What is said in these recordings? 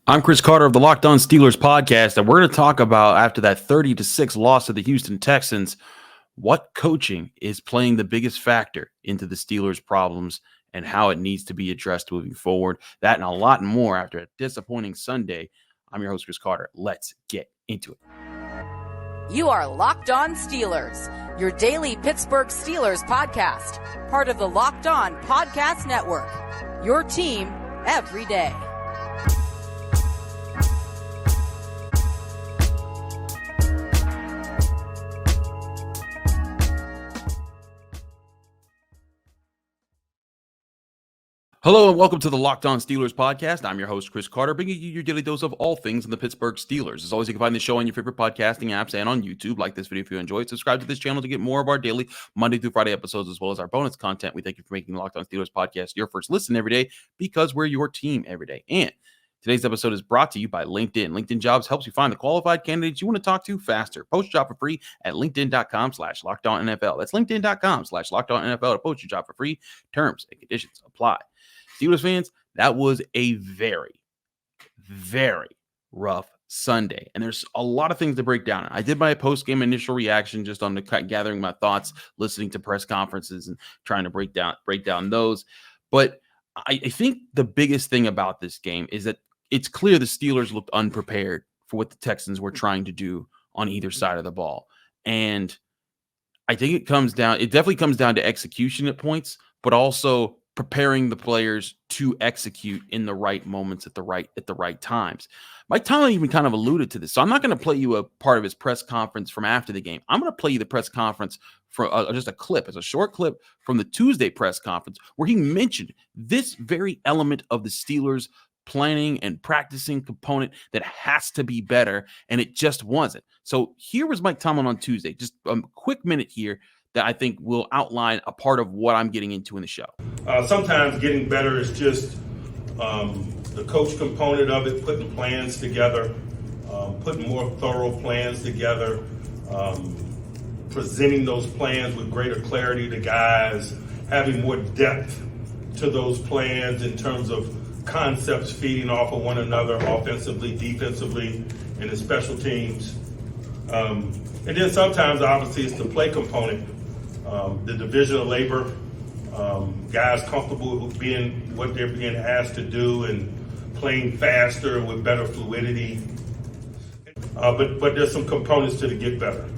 I'm Chris Carter of the Locked On Steelers podcast, and we're going to talk about, after that 30-6 loss to the Houston Texans, what coaching is playing the biggest factor into the Steelers' problems and how it needs to be addressed moving forward. That and a lot more after a disappointing Sunday. I'm your host, Chris Carter. Let's get into it. You are Locked On Steelers, your daily Pittsburgh Steelers podcast, part of the Locked On Podcast Network, your team every day. Hello and welcome to the Locked On Steelers podcast. I'm your host, Chris Carter, bringing you your daily dose of all things in the Pittsburgh Steelers. As always, you can find the show on your favorite podcasting apps and on YouTube. Like this video if you enjoy it. Subscribe to this channel to get more of our daily Monday through Friday episodes, as well as our bonus content. We thank you for making the Locked On Steelers podcast your first listen every day, because we're your team every day. And today's episode is brought to you by LinkedIn. LinkedIn Jobs helps you find the qualified candidates you want to talk to faster. Post your job for free at linkedin.com/LockedOnNFL. That's linkedin.com/LockedOnNFL to post your job for free. Terms and conditions apply. Steelers fans, that was a very, very rough Sunday. And there's a lot of things to break down. I did my post-game initial reaction just on the gathering my thoughts, listening to press conferences and trying to break down those. But I think the biggest thing about this game is that it's clear the Steelers looked unprepared for what the Texans were trying to do on either side of the ball. And I think it definitely comes down to execution at points, but also preparing the players to execute in the right moments at the right times. Mike Tomlin even kind of alluded to this. So I'm not going to play you a part of his press conference from after the game. I'm going to play you the press conference for just a clip. It's a short clip from the Tuesday press conference where he mentioned this very element of the Steelers planning and practicing component that has to be better, and it just wasn't. So here was Mike Tomlin on Tuesday. Just a quick minute here that I think will outline a part of what I'm getting into in the show. Sometimes getting better is just the coach component of it, putting plans together, putting more thorough plans together, presenting those plans with greater clarity to guys, having more depth to those plans in terms of concepts feeding off of one another, offensively, defensively, and in special teams. And then sometimes, obviously, it's the play component. The division of labor, guys comfortable with being what they're being asked to do and playing faster with better fluidity. But there's some components to the get better.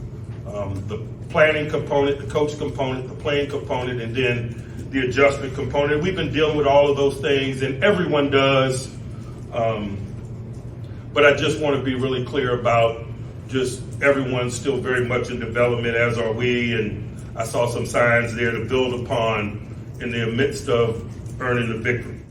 The planning component, the coach component, the playing component, and then the adjustment component. We've been dealing with all of those things, and everyone does. But I just want to be really clear about just everyone's still very much in development, as are we, and I saw some signs there to build upon in the midst of earning the victory.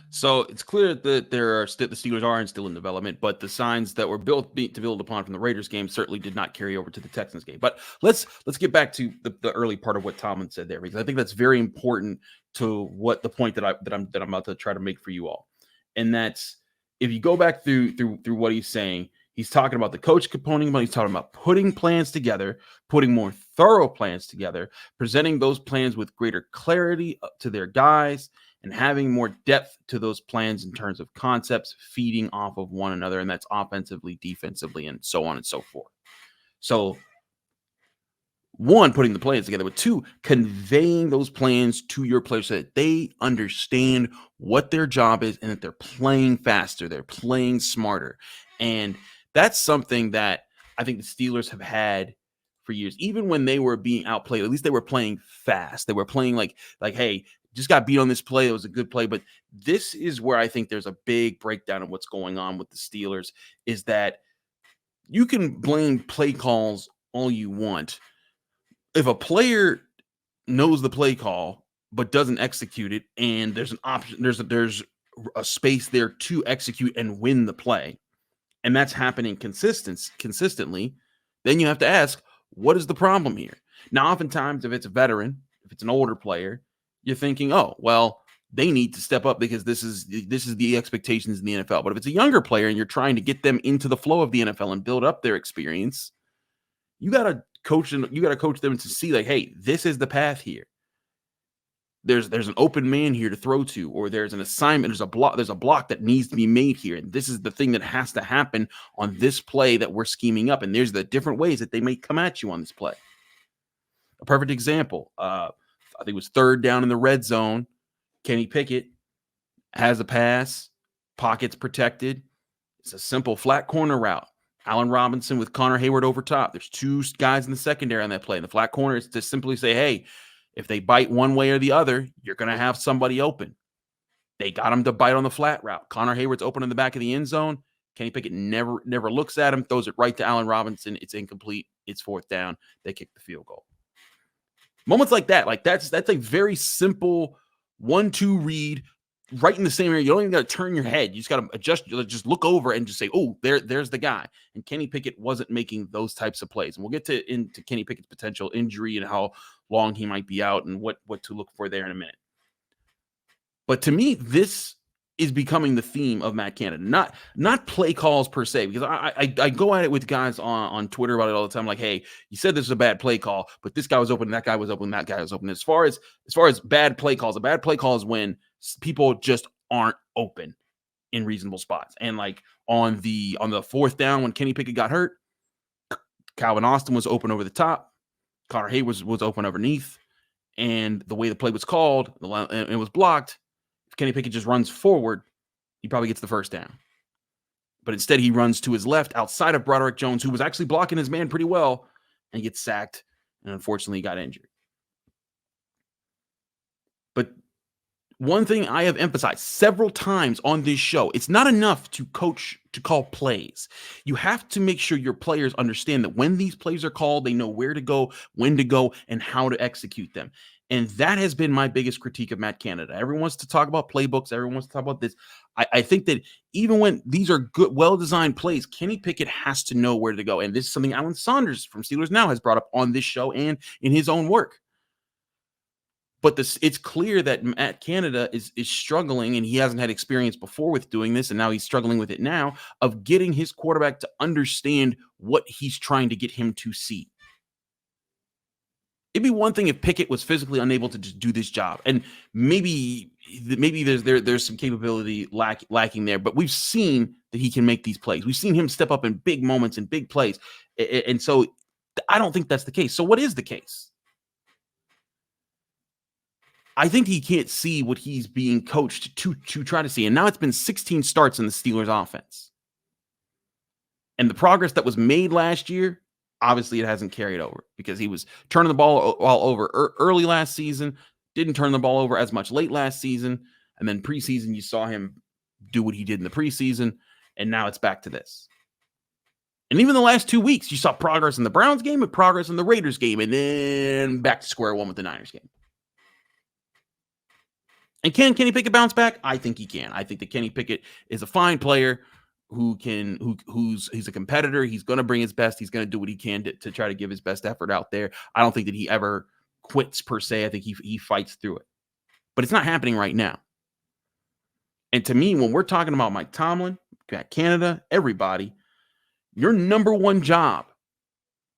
So it's clear that the Steelers are still in development, but the signs that were to build upon from the Raiders game certainly did not carry over to the Texans game. But let's get back to the early part of what Tomlin said there, because I think that's very important to what the point that I'm about to try to make for you all. And that's, if you go back through what he's saying, he's talking about the coach component, but he's talking about putting plans together, putting more thorough plans together, presenting those plans with greater clarity to their guys, and having more depth to those plans in terms of concepts feeding off of one another, and that's offensively, defensively, and so on and so forth. So, one, putting the plans together, but two, conveying those plans to your players so that they understand what their job is and that they're playing faster, they're playing smarter. And that's something that I think the Steelers have had for years. Even when they were being outplayed, at least they were playing fast. They were playing like, hey, just got beat on this play. It was a good play. But this is where I think there's a big breakdown of what's going on with the Steelers, is that you can blame play calls all you want. If a player knows the play call but doesn't execute it, and there's an option, there's a space there to execute and win the play, and that's happening consistently, then you have to ask, what is the problem here? Now, oftentimes, if it's a veteran, if it's an older player, you're thinking, oh, well, they need to step up because this is the expectations in the NFL. But if it's a younger player and you're trying to get them into the flow of the NFL and build up their experience, you got to coach them to see, like, hey, this is the path here. there's an open man here to throw to, or there's an assignment, there's a block that needs to be made here. And this is the thing that has to happen on this play that we're scheming up. And there's the different ways that they may come at you on this play. A perfect example, I think it was 3rd down in the red zone. Kenny Pickett has a pass, pockets protected. It's a simple flat corner route. Allen Robinson with Connor Hayward over top. There's 2 guys in the secondary on that play. And the flat corner is to simply say, hey, if they bite one way or the other, you're going to have somebody open. They got him to bite on the flat route. Connor Hayward's open in the back of the end zone. Kenny Pickett never looks at him, throws it right to Allen Robinson. It's incomplete. It's 4th down. They kick the field goal. Moments like that, that's a very simple 1-2 read right in the same area. You don't even got to turn your head. You just got to adjust. Just look over and just say, oh, there's the guy. And Kenny Pickett wasn't making those types of plays. And we'll get into Kenny Pickett's potential injury and how long he might be out and what to look for there in a minute. But to me, this is becoming the theme of Matt Canada, not play calls per se, because I go at it with guys on Twitter about it all the time. Like, hey, you said this is a bad play call, but this guy was open, that guy was open, that guy was open. As far as bad play calls, a bad play call is when people just aren't open in reasonable spots. And like on the 4th down when Kenny Pickett got hurt, Calvin Austin was open over the top. Connor Hayward was open underneath, and the way the play was called, it was blocked. If Kenny Pickett just runs forward, he probably gets the 1st down. But instead, he runs to his left outside of Broderick Jones, who was actually blocking his man pretty well, and gets sacked, and unfortunately got injured. But one thing I have emphasized several times on this show, it's not enough to coach to call plays. You have to make sure your players understand that when these plays are called, they know where to go, when to go, and how to execute them. And that has been my biggest critique of Matt Canada. Everyone wants to talk about playbooks. Everyone wants to talk about this. I think that even when these are good, well-designed plays, Kenny Pickett has to know where to go. And this is something Alan Saunders from Steelers Now has brought up on this show and in his own work. But it's clear that Matt Canada is struggling, and he hasn't had experience before with doing this, and now he's struggling with it now, of getting his quarterback to understand what he's trying to get him to see. It'd be one thing if Pickett was physically unable to just do this job, and maybe there's some capability lacking there, but we've seen that he can make these plays. We've seen him step up in big moments and big plays, and so I don't think that's the case. So what is the case? I think he can't see what he's being coached to try to see. And now it's been 16 starts in the Steelers offense. And the progress that was made last year, obviously it hasn't carried over because he was turning the ball all over early last season, didn't turn the ball over as much late last season. And then preseason, you saw him do what he did in the preseason. And now it's back to this. And even the last 2 weeks, you saw progress in the Browns game and progress in the Raiders game. And then back to square one with the Niners game. And can Kenny Pickett bounce back? I think he can. I think that Kenny Pickett is a fine player he's a competitor. He's going to bring his best. He's going to do what he can to try to give his best effort out there. I don't think that he ever quits per se. I think he fights through it. But it's not happening right now. And to me, when we're talking about Mike Tomlin, Canada, everybody, your number one job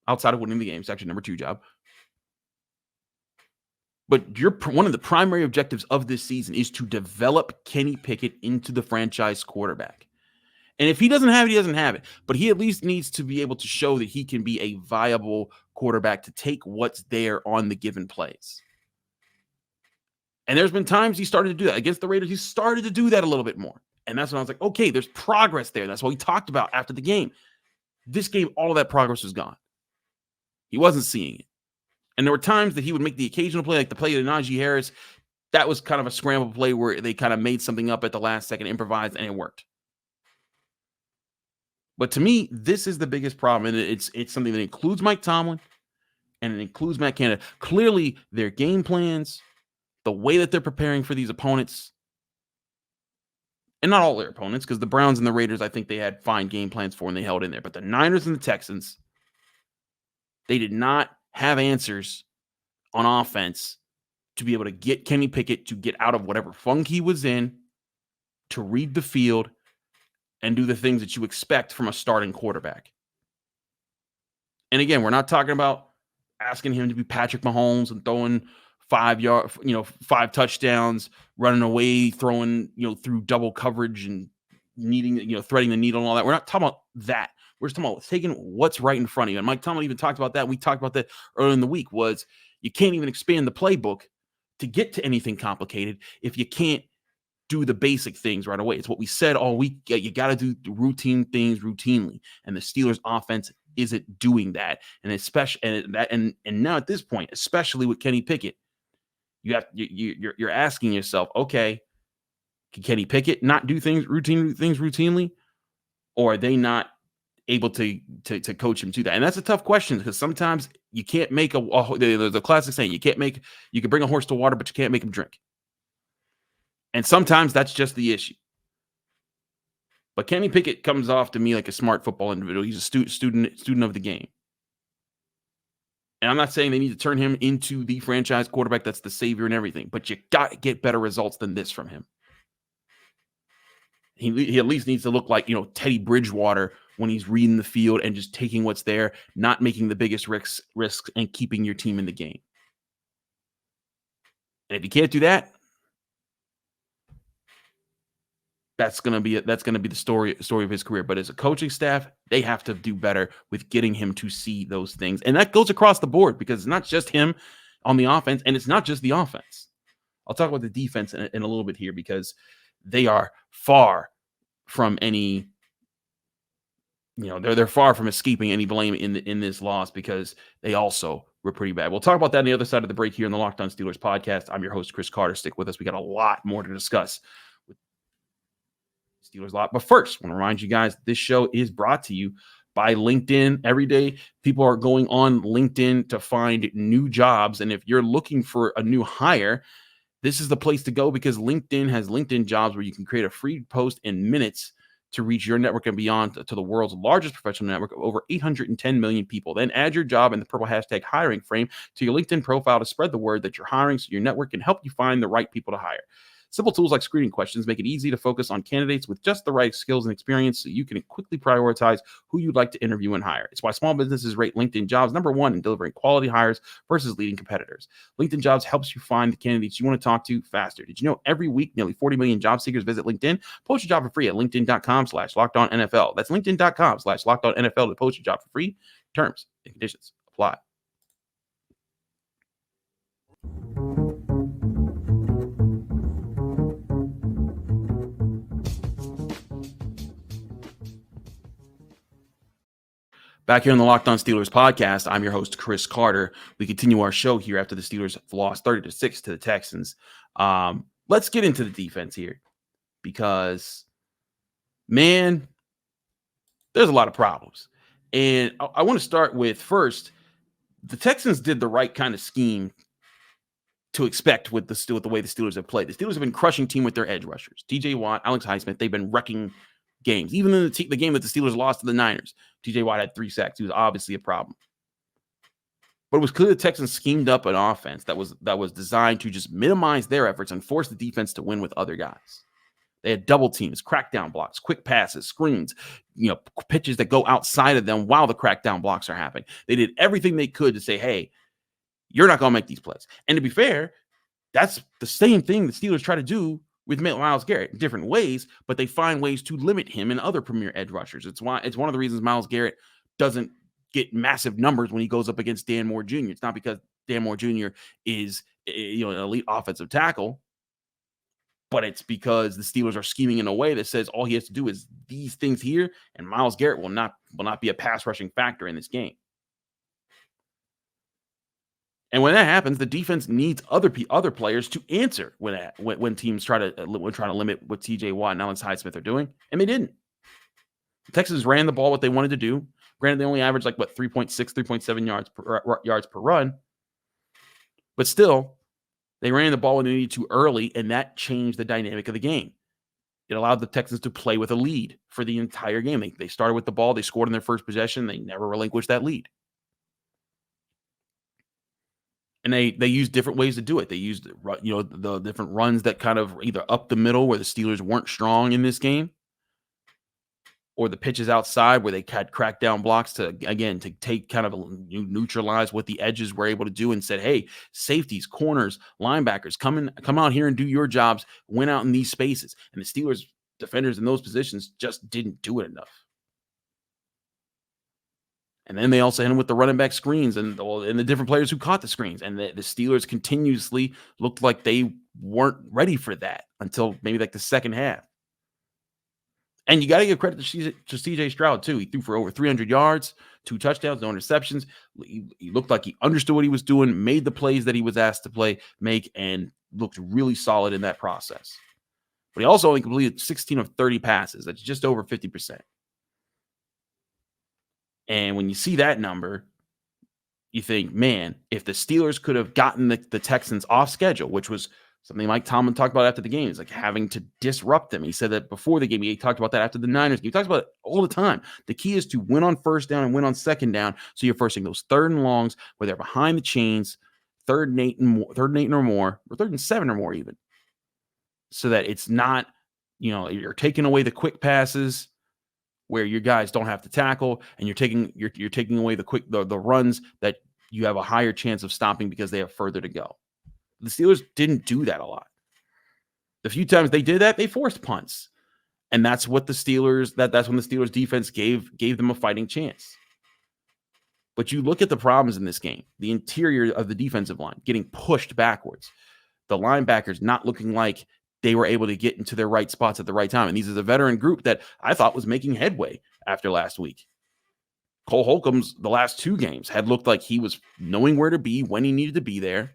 outside of winning the game, it's actually number 2 job, but one of the primary objectives of this season is to develop Kenny Pickett into the franchise quarterback. And if he doesn't have it, he doesn't have it. But he at least needs to be able to show that he can be a viable quarterback to take what's there on the given plays. And there's been times he started to do that. Against the Raiders, he started to do that a little bit more. And that's when I was like, okay, there's progress there. That's what we talked about after the game. This game, all of that progress was gone. He wasn't seeing it. And there were times that he would make the occasional play, like the play to Najee Harris. That was kind of a scramble play where they kind of made something up at the last second, improvised, and it worked. But to me, this is the biggest problem. And it's something that includes Mike Tomlin and it includes Matt Canada. Clearly, their game plans, the way that they're preparing for these opponents, and not all their opponents, because the Browns and the Raiders, I think they had fine game plans for and they held in there. But the Niners and the Texans, they did not have answers on offense to be able to get Kenny Pickett to get out of whatever funk he was in, to read the field, and do the things that you expect from a starting quarterback. And again, we're not talking about asking him to be Patrick Mahomes and throwing 5 touchdowns, running away, throwing, through double coverage and needing, threading the needle and all that. We're not talking about that. We're just talking about taking what's right in front of you. And Mike Tomlin even talked about that. We talked about that earlier in the week. Was you can't even expand the playbook to get to anything complicated if you can't do the basic things right away. It's what we said all week. You got to do the routine things routinely, and the Steelers' offense isn't doing that. And especially and now at this point, especially with Kenny Pickett, you're asking yourself, okay, can Kenny Pickett not do things routinely, or are they not able to coach him to that? And that's a tough question, because sometimes you can't make there's a classic saying, you can bring a horse to water, but you can't make him drink. And sometimes that's just the issue. But Kenny Pickett comes off to me like a smart football individual. He's a student of the game. And I'm not saying they need to turn him into the franchise quarterback that's the savior and everything, but you got to get better results than this from him. He at least needs to look like, Teddy Bridgewater when he's reading the field and just taking what's there, not making the biggest risks, and keeping your team in the game. And if you can't do that, that's gonna be the story of his career. But as a coaching staff, they have to do better with getting him to see those things, and that goes across the board, because it's not just him on the offense, and it's not just the offense. I'll talk about the defense in a little bit here, because they are far from any, they're far from escaping any blame in this loss, because they also were pretty bad. We'll talk about that on the other side of the break here in the Locked On Steelers podcast. I'm your host, Chris Carter. Stick with us. We got a lot more to discuss with Steelers lot. But first, I want to remind you guys, this show is brought to you by LinkedIn. Every day, people are going on LinkedIn to find new jobs. And if you're looking for a new hire, this is the place to go, because LinkedIn has LinkedIn Jobs, where you can create a free post in minutes to reach your network and beyond to the world's largest professional network of over 810 million people. Then add your job in the purple hashtag hiring frame to your LinkedIn profile to spread the word that you're hiring, so your network can help you find the right people to hire. Simple tools like screening questions make it easy to focus on candidates with just the right skills and experience, so you can quickly prioritize who you'd like to interview and hire. It's why small businesses rate LinkedIn Jobs #1 in delivering quality hires versus leading competitors. LinkedIn Jobs helps you find the candidates you want to talk to faster. Did you know every week nearly 40 million job seekers visit LinkedIn? Post your job for free at linkedin.com/LockedOnNFL. That's linkedin.com/LockedOnNFL to post your job for free. Terms and conditions apply. Back here on the Locked On Steelers podcast, I'm your host, Chris Carter. We continue our show here after the Steelers have lost 30-6 to the Texans. Let's get into the defense here, because, man, there's a lot of problems. And I want to start with, first, the Texans did the right kind of scheme to expect with the way the Steelers have played. The Steelers have been crushing team with their edge rushers. TJ Watt, Alex Highsmith, they've been wrecking games. Even in the game that the Steelers lost to the Niners, TJ Watt had 3 sacks. He was obviously a problem. But it was clear the Texans schemed up an offense that was designed to just minimize their efforts and force the defense to win with other guys. They had double teams, crackdown blocks, quick passes, screens, pitches that go outside of them while the crackdown blocks are happening. They did everything they could to say, hey, you're not going to make these plays. And to be fair, that's the same thing the Steelers try to do with Myles Garrett in different ways, but they find ways to limit him and other premier edge rushers. It's one of the reasons Myles Garrett doesn't get massive numbers when he goes up against Dan Moore Jr. It's not because Dan Moore Jr. is an elite offensive tackle, but it's because the Steelers are scheming in a way that says all he has to do is these things here, and Myles Garrett will not be a pass rushing factor in this game. And when that happens, the defense needs other players to answer when teams try to limit what TJ Watt and Alex Highsmith are doing, and they didn't. The Texans ran the ball what they wanted to do. Granted, they only averaged 3.6, 3.7 yards per run, but still, they ran the ball when they needed to early, and that changed the dynamic of the game. It allowed the Texans to play with a lead for the entire game. They started with the ball, they scored in their first possession, they never relinquished that lead. And they used different ways to do it. They used the different runs that kind of either up the middle where the Steelers weren't strong in this game, or the pitches outside where they had cracked down blocks to take kind of neutralize what the edges were able to do, and said, hey, safeties, corners, linebackers, come out here and do your jobs, win out in these spaces. And the Steelers defenders in those positions just didn't do it enough. And then they also hit him with the running back screens and the different players who caught the screens. And the Steelers continuously looked like they weren't ready for that until maybe like the second half. And you got to give credit to CJ Stroud, too. He threw for over 300 yards, 2 touchdowns, no interceptions. He looked like he understood what he was doing, made the plays that he was asked to make, and looked really solid in that process. But he also only completed 16 of 30 passes. That's just over 50%. And when you see that number, you think, man, if the Steelers could have gotten the Texans off schedule, which was something Mike Tomlin talked about after the game, is like having to disrupt them. He said that before the game. He talked about that after the Niners game. He talks about it all the time. The key is to win on first down and win on second down. So you're forcing those 3rd and longs where they're behind the chains, 3rd and 8 or more, or 3rd and 7 or more even. So that it's not, you're taking away the quick passes where your guys don't have to tackle, and you're taking away the runs that you have a higher chance of stopping because they have further to go. The Steelers didn't do that a lot. The few times they did that, they forced punts. And that's what that's when the Steelers defense gave them a fighting chance. But you look at the problems in this game, the interior of the defensive line getting pushed backwards, the linebackers not looking like they were able to get into their right spots at the right time. And these are the veteran group that I thought was making headway after last week. Cole Holcomb's the last 2 games had looked like he was knowing where to be when he needed to be there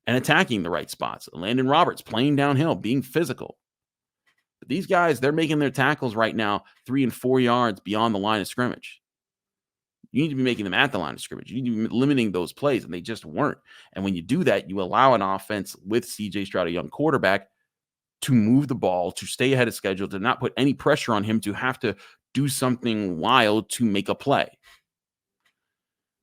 and attacking the right spots. Landon Roberts playing downhill, being physical. But these guys, they're making their tackles right now 3 and 4 yards beyond the line of scrimmage. You need to be making them at the line of scrimmage. You need to be limiting those plays, and they just weren't. And when you do that, you allow an offense with CJ Stroud, a young quarterback, to move the ball, to stay ahead of schedule, to not put any pressure on him to have to do something wild to make a play.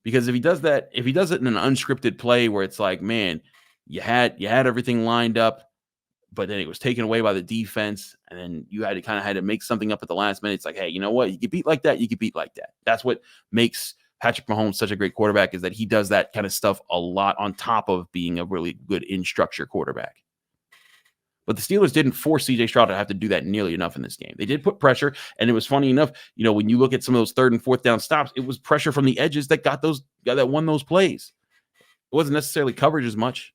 Because if he does it in an unscripted play where it's like, man, you had everything lined up, but then it was taken away by the defense, and then you had to make something up at the last minute. It's like, hey, you know what? You get beat like that, you get beat like that. That's what makes Patrick Mahomes such a great quarterback, is that he does that kind of stuff a lot on top of being a really good in-structure quarterback. But the Steelers didn't force CJ Stroud to have to do that nearly enough in this game. They did put pressure, and it was funny enough, when you look at some of those 3rd and 4th down stops, it was pressure from the edges that that won those plays. It wasn't necessarily coverage as much.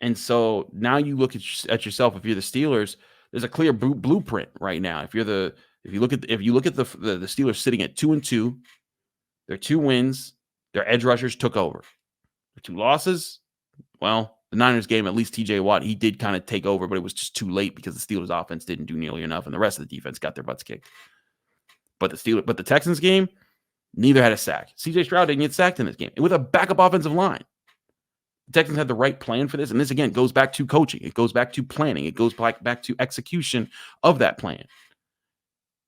And so now you look at yourself. If you're the Steelers, there's a clear blueprint right now. If you look at the Steelers sitting at 2-2, their 2 wins, their edge rushers took over. The 2 losses, well, the Niners game, at least TJ Watt, he did kind of take over, but it was just too late because the Steelers offense didn't do nearly enough, and the rest of the defense got their butts kicked. But the Texans game, neither had a sack. CJ Stroud didn't get sacked in this game, and with a backup offensive line. The Texans had the right plan for this, and this, again, goes back to coaching. It goes back to planning. It goes back to execution of that plan.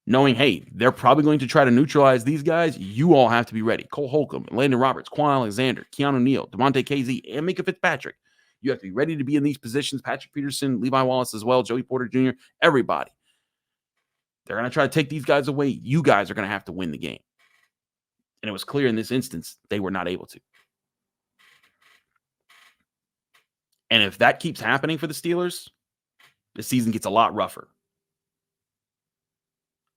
Knowing, hey, they're probably going to try to neutralize these guys. You all have to be ready. Cole Holcomb, Landon Roberts, Quan Alexander, Keanu Neal, Devontae KZ, and Minkah Fitzpatrick. You have to be ready to be in these positions. Patrick Peterson, Levi Wallace as well, Joey Porter Jr., everybody. They're going to try to take these guys away. You guys are going to have to win the game. And it was clear in this instance they were not able to. And if that keeps happening for the Steelers, the season gets a lot rougher.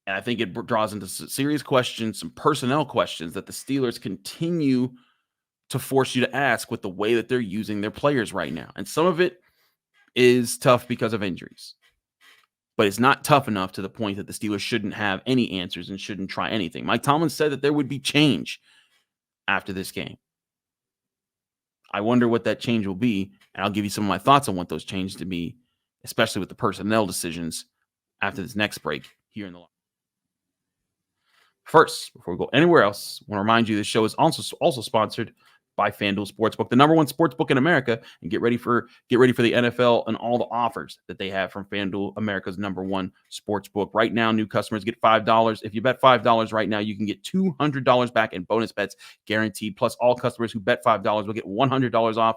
And I think it draws into serious questions, some personnel questions that the Steelers continue to force you to ask with the way that they're using their players right now. And some of it is tough because of injuries. But it's not tough enough to the point that the Steelers shouldn't have any answers and shouldn't try anything. Mike Tomlin said that there would be change after this game. I wonder what that change will be, and I'll give you some of my thoughts on what those changes to be, especially with the personnel decisions after this next break here in the First, before we go anywhere else, I want to remind you this show is also sponsored by FanDuel Sportsbook, the number 1 sportsbook in America, and get ready for the NFL and all the offers that they have from FanDuel, America's number 1 sportsbook. Right now, new customers get $5. If you bet $5 right now, you can get $200 back in bonus bets guaranteed. Plus, all customers who bet $5 will get $100 off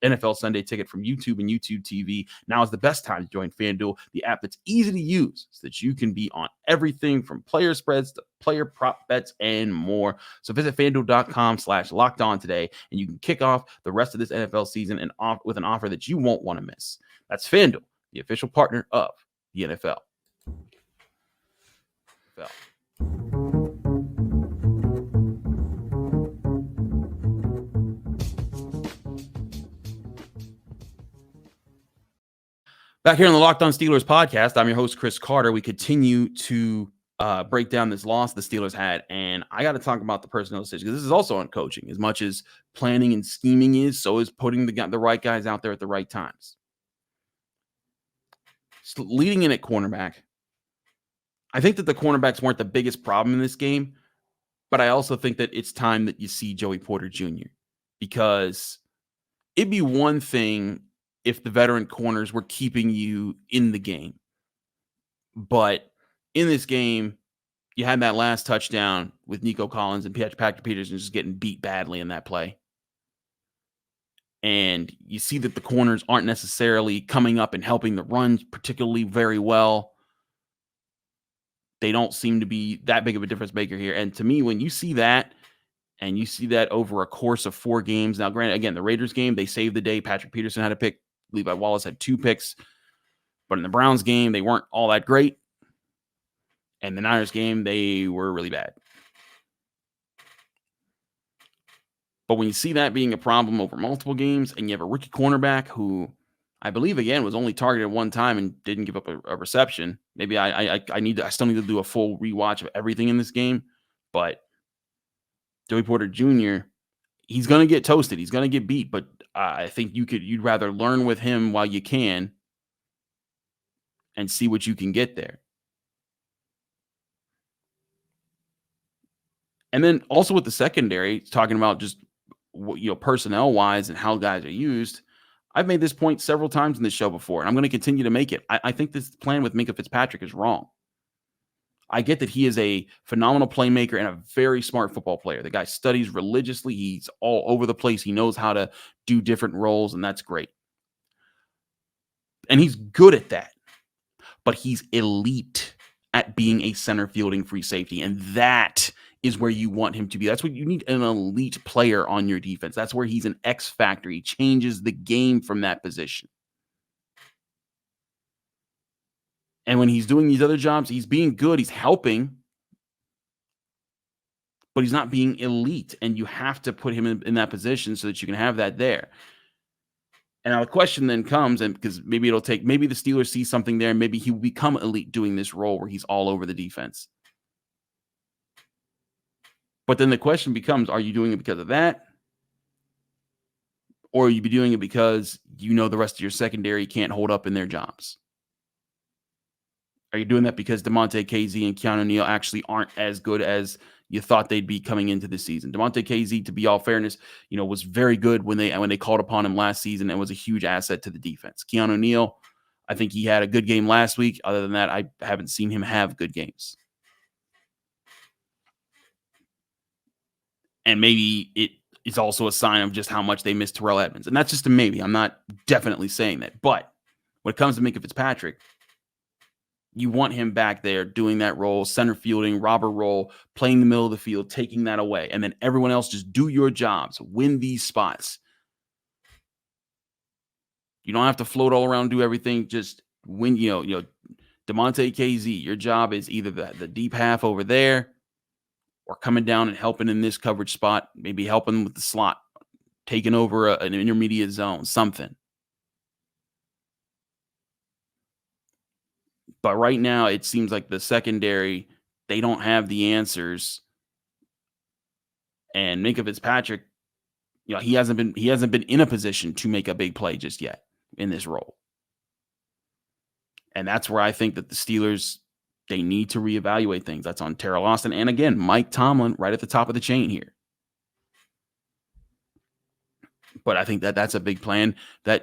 NFL Sunday Ticket from YouTube and YouTube TV. Now is the best time to join FanDuel, the app that's easy to use so that you can be on everything from player spreads to player prop bets and more. So visit FanDuel.com/lockedon today, and you can kick off the rest of this NFL season and with an offer that you won't want to miss. That's FanDuel, the official partner of the NFL. Back here on the Locked On Steelers podcast, I'm your host, Chris Carter. We continue to break down this loss the Steelers had, and I got to talk about the personnel decision because this is also on coaching. As much as planning and scheming is, so is putting the right guys out there at the right times. So leading in at cornerback, I think that the cornerbacks weren't the biggest problem in this game, but I also think that it's time that you see Joey Porter Jr. because it'd be one thing if the veteran corners were keeping you in the game. But in this game, you had that last touchdown with Nico Collins and Patrick Peterson just getting beat badly in that play. And you see that the corners aren't necessarily coming up and helping the run particularly very well. They don't seem to be that big of a difference maker here. And to me, when you see that, and you see that over a course of 4 games, now granted, again, the Raiders game, they saved the day. Patrick Peterson had a pick. Levi Wallace had 2 picks. But in the Browns game, they weren't all that great. And the Niners game, they were really bad. But when you see that being a problem over multiple games, and you have a rookie cornerback who I believe, again, was only targeted one time and didn't give up a reception. Maybe I still need to do a full rewatch of everything in this game. But Joey Porter Jr., he's going to get toasted. He's going to get beat. But I think you'd rather learn with him while you can and see what you can get there. And then also with the secondary, talking about just personnel wise and how guys are used. I've made this point several times in this show before, and I'm going to continue to make it. I think this plan with Minkah Fitzpatrick is wrong. I get that he is a phenomenal playmaker and a very smart football player. The guy studies religiously. He's all over the place. He knows how to do different roles, and that's great. And he's good at that. But he's elite at being a center fielding free safety, and that is where you want him to be. That's what you need, an elite player on your defense. That's where he's an X factor. He changes the game from that position. And when he's doing these other jobs, he's being good. He's helping. But he's not being elite. And you have to put him in that position so that you can have that there. And now the question then comes, and because maybe the Steelers see something there, and maybe he will become elite doing this role where he's all over the defense. But then the question becomes, are you doing it because of that? Or are you doing it because you know the rest of your secondary can't hold up in their jobs? Are you doing that because DeMonte Casey and Keanu Neal actually aren't as good as you thought they'd be coming into the season? DeMonte Casey, to be all fairness, was very good when they called upon him last season and was a huge asset to the defense. Keanu Neal, I think he had a good game last week. Other than that, I haven't seen him have good games. And maybe it is also a sign of just how much they miss Terrell Edmonds. And that's just a maybe. I'm not definitely saying that. But when it comes to Minkah Fitzpatrick, you want him back there doing that role, center fielding, robber role, playing the middle of the field, taking that away. And then everyone else just do your jobs, win these spots. You don't have to float all around, do everything. Just win, DeMonte KZ, your job is either the deep half over there, or coming down and helping in this coverage spot, maybe helping with the slot, taking over an intermediate zone, something. But right now, it seems like the secondary, they don't have the answers. And Minkah Fitzpatrick, he hasn't been in a position to make a big play just yet in this role. And that's where I think that the Steelers, they need to reevaluate things. That's on Terrell Austin. And again, Mike Tomlin right at the top of the chain here. But I think that that's a big plan that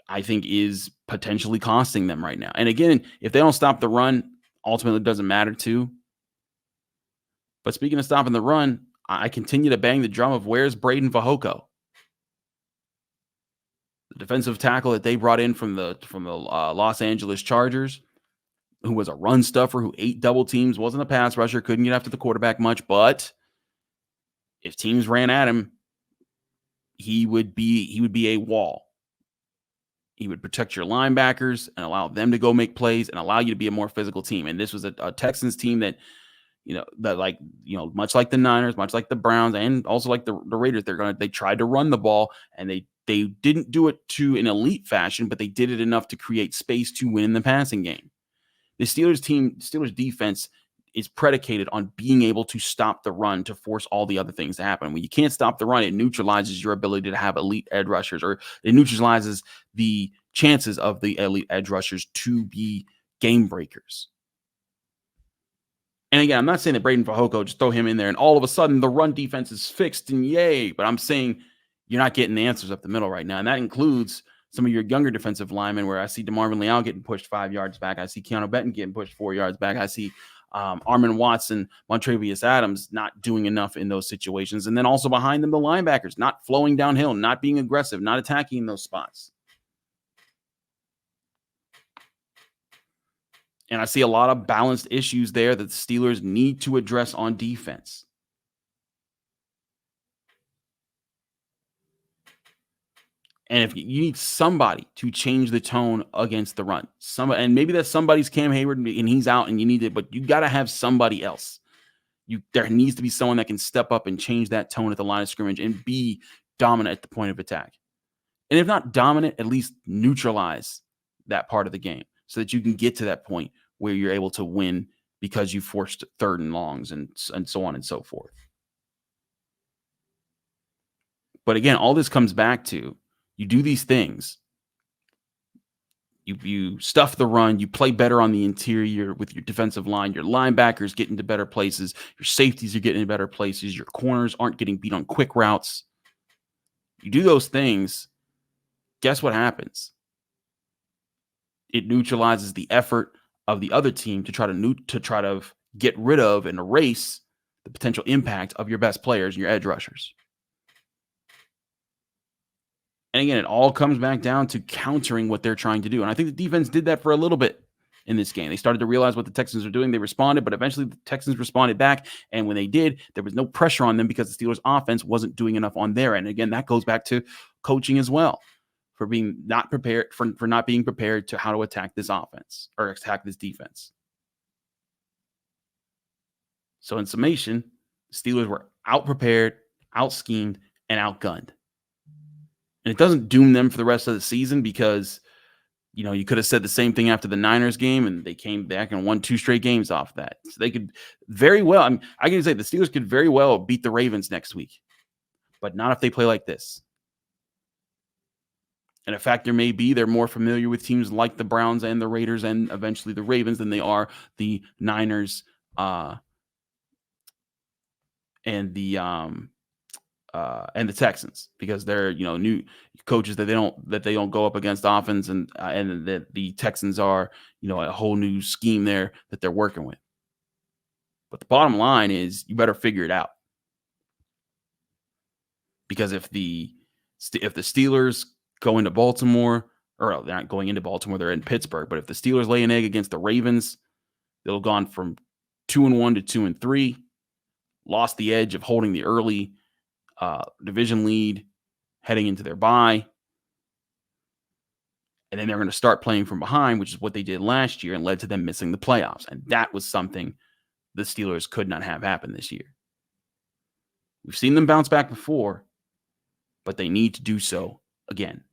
I think is potentially costing them right now. And again, if they don't stop the run, ultimately it doesn't matter too. But speaking of stopping the run, I continue to bang the drum of where's Breiden Fehoko? The defensive tackle that they brought in from the Los Angeles Chargers, who was a run stuffer, who ate double teams, wasn't a pass rusher, couldn't get after the quarterback much, but if teams ran at him, he would be a wall. He would protect your linebackers and allow them to go make plays and allow you to be a more physical team. And this was a Texans team that, much like the Niners, much like the Browns, and also like the Raiders, they tried to run the ball, and they didn't do it to an elite fashion, but they did it enough to create space to win the passing game. The Steelers defense is predicated on being able to stop the run to force all the other things to happen. When you can't stop the run, it neutralizes your ability to have elite edge rushers, or it neutralizes the chances of the elite edge rushers to be game breakers. And again, I'm not saying that Breiden Fehoko, just throw him in there and all of a sudden the run defense is fixed and yay, but I'm saying you're not getting the answers up the middle right now. And that includes some of your younger defensive linemen, where I see DeMarvin Leal getting pushed 5 yards back. I see Keanu Benton getting pushed 4 yards back. I see Armin Watson, Montravius Adams not doing enough in those situations. And then also behind them, the linebackers not flowing downhill, not being aggressive, not attacking those spots. And I see a lot of balanced issues there that the Steelers need to address on defense. And if you need somebody to change the tone against the run, and maybe that somebody's Cam Hayward and he's out and you need it, but you got to have somebody else. There needs to be someone that can step up and change that tone at the line of scrimmage and be dominant at the point of attack. And if not dominant, at least neutralize that part of the game so that you can get to that point where you're able to win because you forced 3rd and longs and so on and so forth. But again, all this comes back to, you do these things. You stuff the run. You play better on the interior with your defensive line. Your linebackers get into better places. Your safeties are getting into better places. Your corners aren't getting beat on quick routes. You do those things, guess what happens? It neutralizes the effort of the other team to try to get rid of and erase the potential impact of your best players, your edge rushers. And again, it all comes back down to countering what they're trying to do. And I think the defense did that for a little bit in this game. They started to realize what the Texans were doing. They responded, but eventually the Texans responded back. And when they did, there was no pressure on them because the Steelers offense wasn't doing enough on their end. Again, that goes back to coaching as well, for being not prepared, for not being prepared to how to attack this offense or attack this defense. So in summation, the Steelers were out-prepared, out-schemed, and outgunned. And it doesn't doom them for the rest of the season because, you could have said the same thing after the Niners game and they came back and won 2 straight games off that. So they could very well, I can say the Steelers could very well beat the Ravens next week, but not if they play like this. And a factor may be they're more familiar with teams like the Browns and the Raiders and eventually the Ravens than they are the Niners and the Texans, because they're new coaches that they don't go up against offense, and that the Texans are a whole new scheme there that they're working with. But the bottom line is you better figure it out, because if the Steelers go into Baltimore, or they're not going into Baltimore, they're in Pittsburgh, but if the Steelers lay an egg against the Ravens, they'll have gone from 2-1 to 2-3, lost the edge of holding the early division lead heading into their bye. And then they're going to start playing from behind, which is what they did last year and led to them missing the playoffs. And that was something the Steelers could not have happen this year. We've seen them bounce back before, but they need to do so again.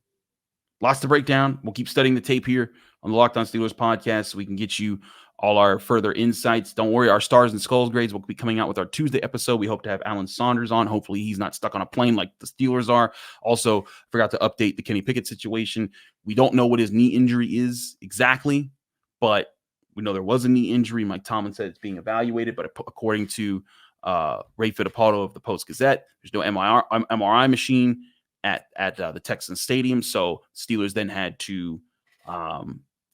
Lots to break down. We'll keep studying the tape here on the Locked On Steelers podcast so we can get you all our further insights. Don't worry, our Stars and Skulls grades will be coming out with our Tuesday episode. We hope to have Alan Saunders on. Hopefully he's not stuck on a plane like the Steelers are. Also, forgot to update the Kenny Pickett situation. We don't know what his knee injury is exactly, but we know there was a knee injury. Mike Tomlin said it's being evaluated, but according to Ray Fittipaldo of the Post-Gazette, there's no MRI machine at the Texans stadium. So Steelers then had to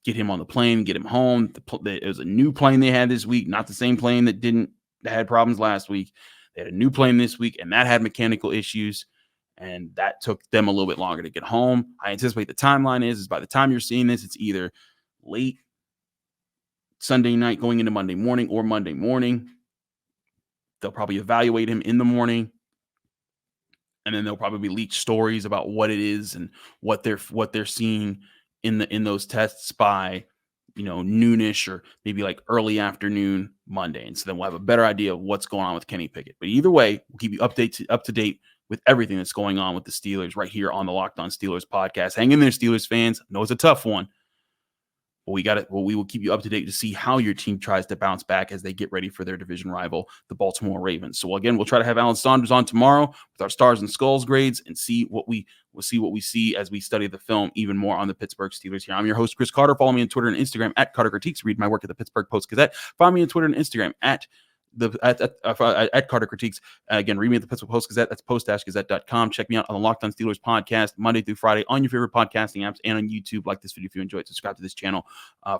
get him on the plane, get him home. It was a new plane they had this week, not the same plane that had problems last week. They had a new plane this week, and that had mechanical issues. and that took them a little bit longer to get home. I anticipate the timeline is by the time you're seeing this, it's either late Sunday night going into Monday morning or Monday morning. They'll probably evaluate him in the morning, and then there'll probably leak stories about what it is and what they're seeing in those tests by noonish or maybe like early afternoon Monday. And so then we'll have a better idea of what's going on with Kenny Pickett. But either way, we'll keep you up to date with everything that's going on with the Steelers right here on the Locked On Steelers podcast. Hang in there, Steelers fans. I know it's a tough one, but we will keep you up to date to see how your team tries to bounce back as they get ready for their division rival, the Baltimore Ravens. So again, we'll try to have Alan Saunders on tomorrow with our Stars and Skulls grades and see what we see as we study the film even more on the Pittsburgh Steelers here. I'm your host, Chris Carter. Follow me on Twitter and Instagram at Carter Critiques. Read my work at the Pittsburgh Post-Gazette. Follow me on Twitter and Instagram at Carter Critiques. Again, read me at the Pittsburgh Post-Gazette. That's post-gazette.com. Check me out on the Locked On Steelers podcast Monday through Friday on your favorite podcasting apps and on YouTube. Like this video if you enjoyed. Subscribe to this channel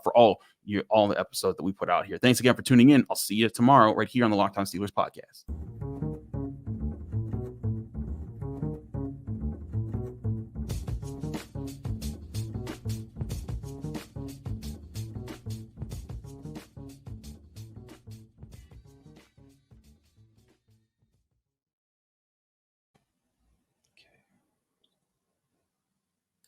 for all the episodes that we put out here. Thanks again for tuning in. I'll see you tomorrow right here on the Locked On Steelers podcast.